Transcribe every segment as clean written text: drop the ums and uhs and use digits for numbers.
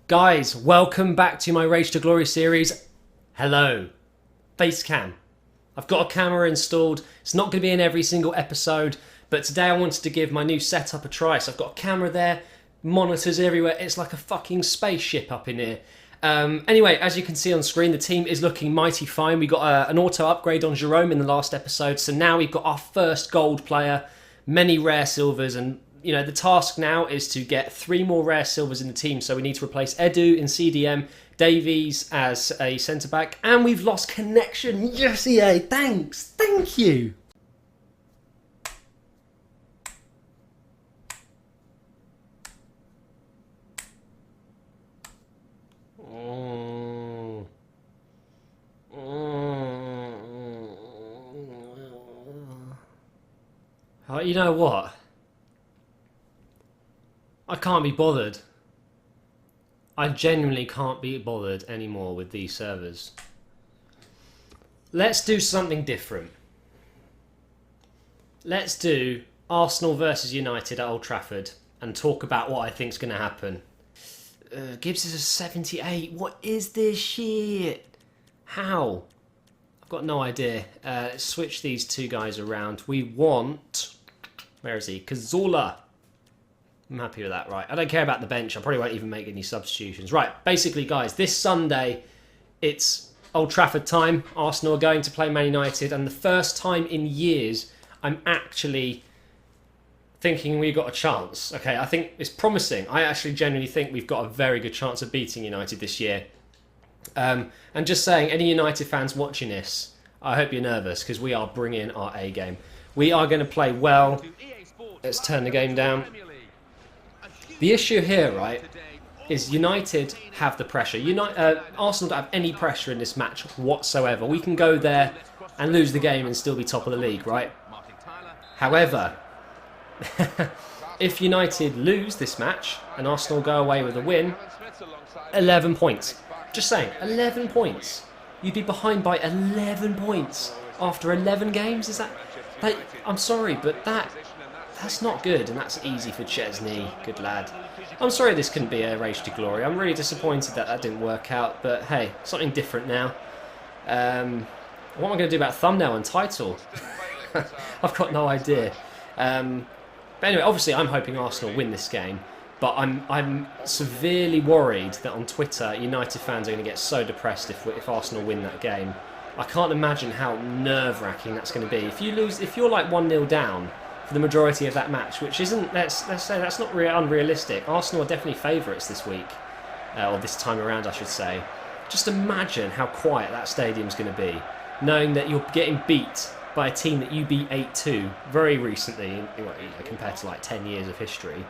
Guys, welcome back to my Rage to Glory series. Hello. Face cam. I've got a camera installed. It's not going to be in every single episode, but today I wanted to give my new setup a try. So I've got a camera there, monitors everywhere. It's like a fucking spaceship up in here. Anyway, as you can see on screen, the team is looking mighty fine. We got an auto upgrade on Jerome in the last episode, so now we've got our first gold player, many rare silvers, and you know, the task now is to get 3 more rare silvers in the team. So we need to replace Edu in CDM, Davies as a centre-back, and we've lost connection. Yes, EA, thanks. Thank you. You know what? I can't be bothered. I genuinely can't be bothered anymore with these servers. Let's do something different. Let's do Arsenal versus United at Old Trafford and talk about what I think is going to happen. Gibbs is a 78. What is this shit? How? I've got no idea. Let's switch these two guys around. We want... Where is he? Cazorla. I'm happy with that, right. I don't care about the bench. I probably won't even make any substitutions. Right, basically, guys, this Sunday, it's Old Trafford time. Arsenal are going to play Man United, and the first time in years, I'm actually thinking we've got a chance. Okay, I think it's promising. I actually genuinely think we've got a very good chance of beating United this year. And just saying, any United fans watching this, I hope you're nervous, because we are bringing our A game. We are going to play well. Let's turn the game down. The issue here, right, is United have the pressure. Arsenal don't have any pressure in this match whatsoever. We can go there and lose the game and still be top of the league, right? However, if United lose this match and Arsenal go away with a win, 11 points. Just saying, 11 points. You'd be behind by 11 points after 11 games? Is that... Like, I'm sorry, but that's not good, and that's easy for Chesney. Good lad. I'm sorry this couldn't be a Rage to Glory. I'm really disappointed that didn't work out, but hey, something different now. What am I going to do about thumbnail and title? I've got no idea. But anyway, obviously I'm hoping Arsenal win this game, but I'm severely worried that on Twitter, United fans are going to get so depressed if Arsenal win that game. I can't imagine how nerve-wracking that's going to be. If you're like 1-0 down for the majority of that match, which isn't, let's say that's not unrealistic. Arsenal are definitely favourites this week, or this time around, I should say. Just imagine how quiet that stadium's going to be, knowing that you're getting beat by a team that you beat 8-2 very recently, compared to like 10 years of history,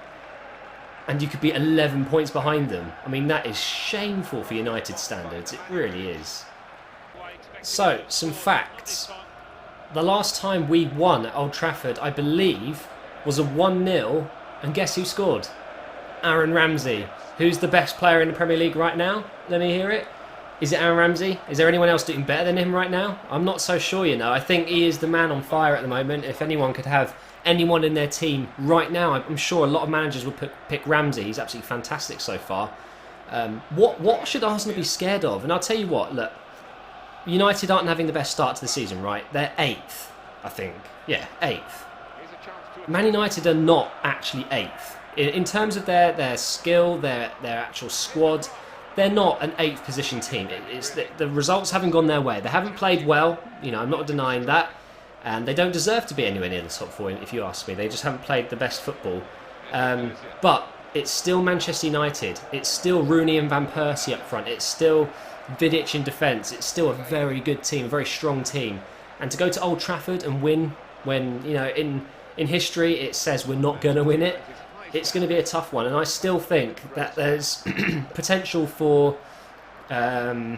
and you could be 11 points behind them. I mean, that is shameful for United standards. It really is. So, some facts. The last time we won at Old Trafford, I believe, was a 1-0, and guess who scored? Aaron Ramsey. Who's the best player in the Premier League right now? Let me hear it. Is it Aaron Ramsey? Is there anyone else doing better than him right now? I'm not so sure, you know. I think he is the man on fire at the moment. If anyone could have anyone in their team right now, I'm sure a lot of managers would pick Ramsey. He's absolutely fantastic so far. What should Arsenal be scared of? And I'll tell you what, look. United aren't having the best start to the season, right? They're 8th, I think. Yeah, 8th. Man United are not actually 8th. In terms of their skill, their actual squad, they're not an 8th position team. It's the results haven't gone their way. They haven't played well, you know, I'm not denying that. And they don't deserve to be anywhere near the top 4, if you ask me. They just haven't played the best football. But it's still Manchester United. It's still Rooney and Van Persie up front. It's still Vidic in defence. It's still a very good team, a very strong team. And to go to Old Trafford and win when, you know, in history it says we're not going to win it, it's going to be a tough one. And I still think that there's potential for... I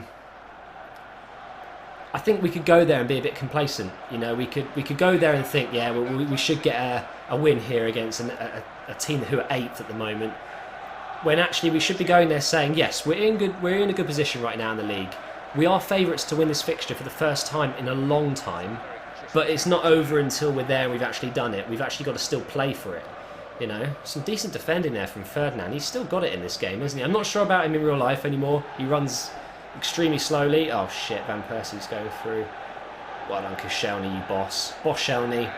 think we could go there and be a bit complacent. You know, we could go there and think, yeah, we should get a win here against a team who are 8th at the moment. When actually we should be going there saying, yes, we're in a good position right now in the league. We are favourites to win this fixture for the first time in a long time, but it's not over until we're there and we've actually done it. We've actually got to still play for it. You know, some decent defending there from Ferdinand. He's still got it in this game, isn't he? I'm not sure about him in real life anymore. He runs extremely slowly. Oh shit, Van Persie's going through. Well done, Koscielny, you boss. Boss Shelny.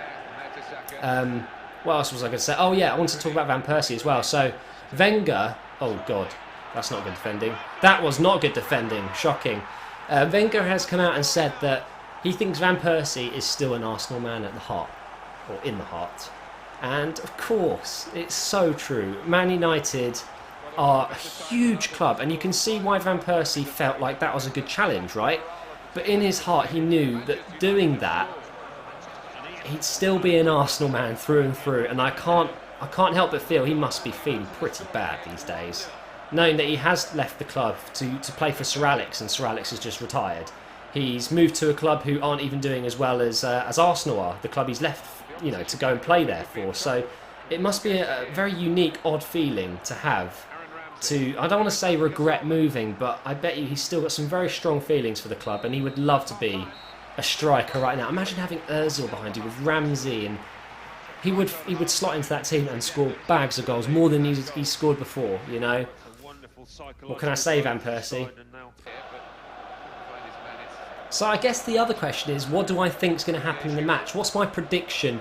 What else was I going to say? Oh yeah, I wanted to talk about Van Persie as well. So, Wenger... Oh god, that's not good defending. That was not good defending. Shocking. Wenger has come out and said that he thinks Van Persie is still an Arsenal man at the heart. Or in the heart. And of course, it's so true. Man United are a huge club, and you can see why Van Persie felt like that was a good challenge, right? But in his heart, he knew that doing that, he'd still be an Arsenal man through and through. And I can't help but feel he must be feeling pretty bad these days, knowing that he has left the club to play for Sir Alex, and Sir Alex has just retired. He's moved to a club who aren't even doing as well as Arsenal are, the club he's left, you know, to go and play there for. So it must be a very unique, odd feeling to have. I don't want to say regret moving, but I bet you he's still got some very strong feelings for the club, and he would love to be a striker right now. Imagine having Ozil behind you with Ramsey, and he would slot into that team and score bags of goals, more than he's scored before, you know. What can I say, Van Persie? So I guess the other question is, what do I think is going to happen in the match? What's my prediction?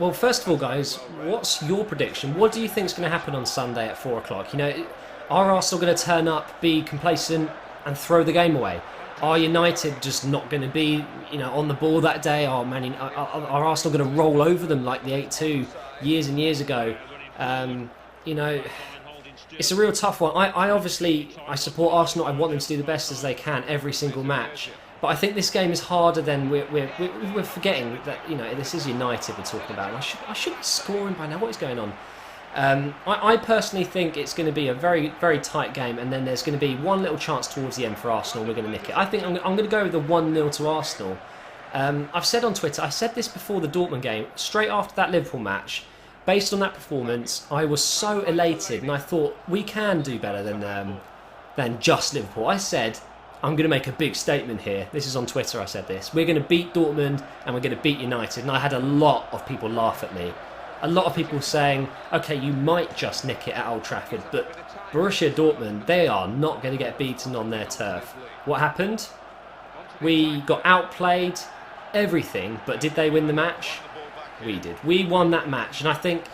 Well, first of all, guys, what's your prediction? What do you think is going to happen on Sunday at 4 o'clock? You know, are Arsenal going to turn up, be complacent and throw the game away? Are United just not going to be, you know, on the ball that day? Are Arsenal going to roll over them like the 8-2 years and years ago? You know, it's a real tough one. I support Arsenal. I want them to do the best as they can every single match. But I think this game is harder than we're forgetting that, you know, this is United we're talking about. I should be scoring by now. What is going on? I personally think it's going to be a very, very tight game, and then there's going to be one little chance towards the end for Arsenal. We're going to nick it. I think I'm going to go with the 1-0 to Arsenal. I've said on Twitter, I said this before the Dortmund game, straight after that Liverpool match. Based on that performance, I was so elated, and I thought we can do better than just Liverpool. I said, I'm going to make a big statement here. This is on Twitter, I said this. We're going to beat Dortmund and we're going to beat United. And I had a lot of people laugh at me. A lot of people saying, okay, you might just nick it at Old Trafford, but Borussia Dortmund, they are not going to get beaten on their turf. What happened? We got outplayed, everything, but did they win the match? We did. We won that match, and I think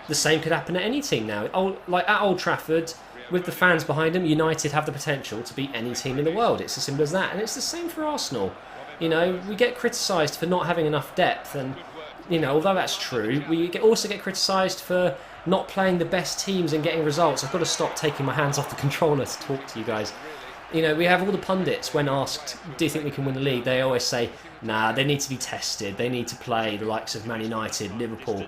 the same could happen at any team now. Like at Old Trafford, with the fans behind them, United have the potential to beat any team in the world. It's as simple as that. And it's the same for Arsenal. You know, we get criticised for not having enough depth, and, you know, although that's true, we also get criticised for not playing the best teams and getting results. I've got to stop taking my hands off the controller to talk to you guys. You know, we have all the pundits, when asked, do you think we can win the league? They always say, nah, they need to be tested. They need to play the likes of Man United, Liverpool.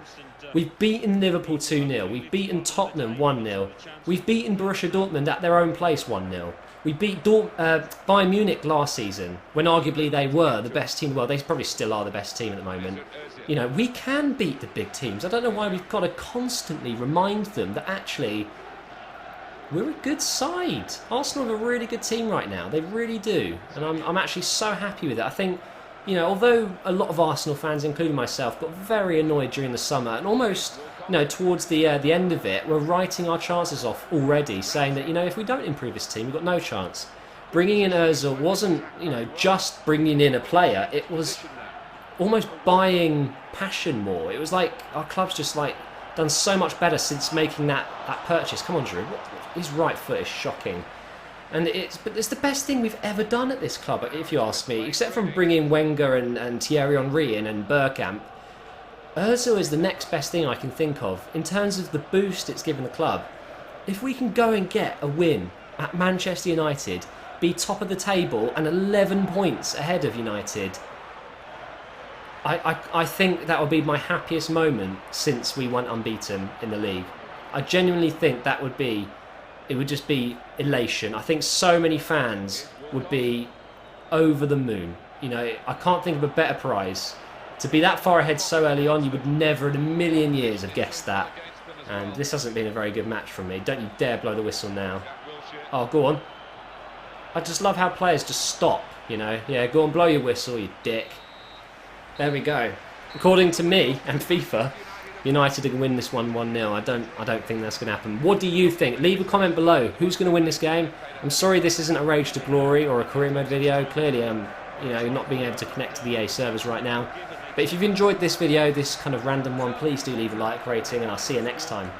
We've beaten Liverpool 2-0. We've beaten Tottenham 1-0. We've beaten Borussia Dortmund at their own place 1-0. We beat Bayern Munich last season, when arguably they were the best team in the world. They probably still are the best team at the moment. You know, we can beat the big teams. I don't know why we've got to constantly remind them that actually we're a good side. Arsenal have a really good team right now. They really do. And I'm actually so happy with it. I think, you know, although a lot of Arsenal fans, including myself, got very annoyed during the summer, and almost, you know, towards the end of it, we're writing our chances off already, saying that, you know, if we don't improve this team, we've got no chance. Bringing in Ozil wasn't, you know, just bringing in a player. It was almost buying passion more. It was like our club's just like done so much better since making that purchase. Come on, Drew. His right foot is shocking. And it's the best thing we've ever done at this club, if you ask me, except from bringing Wenger and Thierry Henry in and Bergkamp. Ozil is the next best thing I can think of in terms of the boost it's given the club. If we can go and get a win at Manchester United, be top of the table and 11 points ahead of United, I think that would be my happiest moment since we went unbeaten in the league. I genuinely think that would be... It would just be elation. I think so many fans would be over the moon. You know, I can't think of a better prize. To be that far ahead so early on, you would never in a million years have guessed that. And this hasn't been a very good match from me. Don't you dare blow the whistle now. Oh, go on. I just love how players just stop, you know. Yeah, go on, blow your whistle, you dick. There we go. According to me and FIFA, United can win this one 1-0. I don't think that's going to happen. What do you think? Leave a comment below. Who's going to win this game? I'm sorry this isn't a Rage to Glory or a career mode video. Clearly, not being able to connect to the EA servers right now. But if you've enjoyed this video, this kind of random one, please do leave a like rating, and I'll see you next time.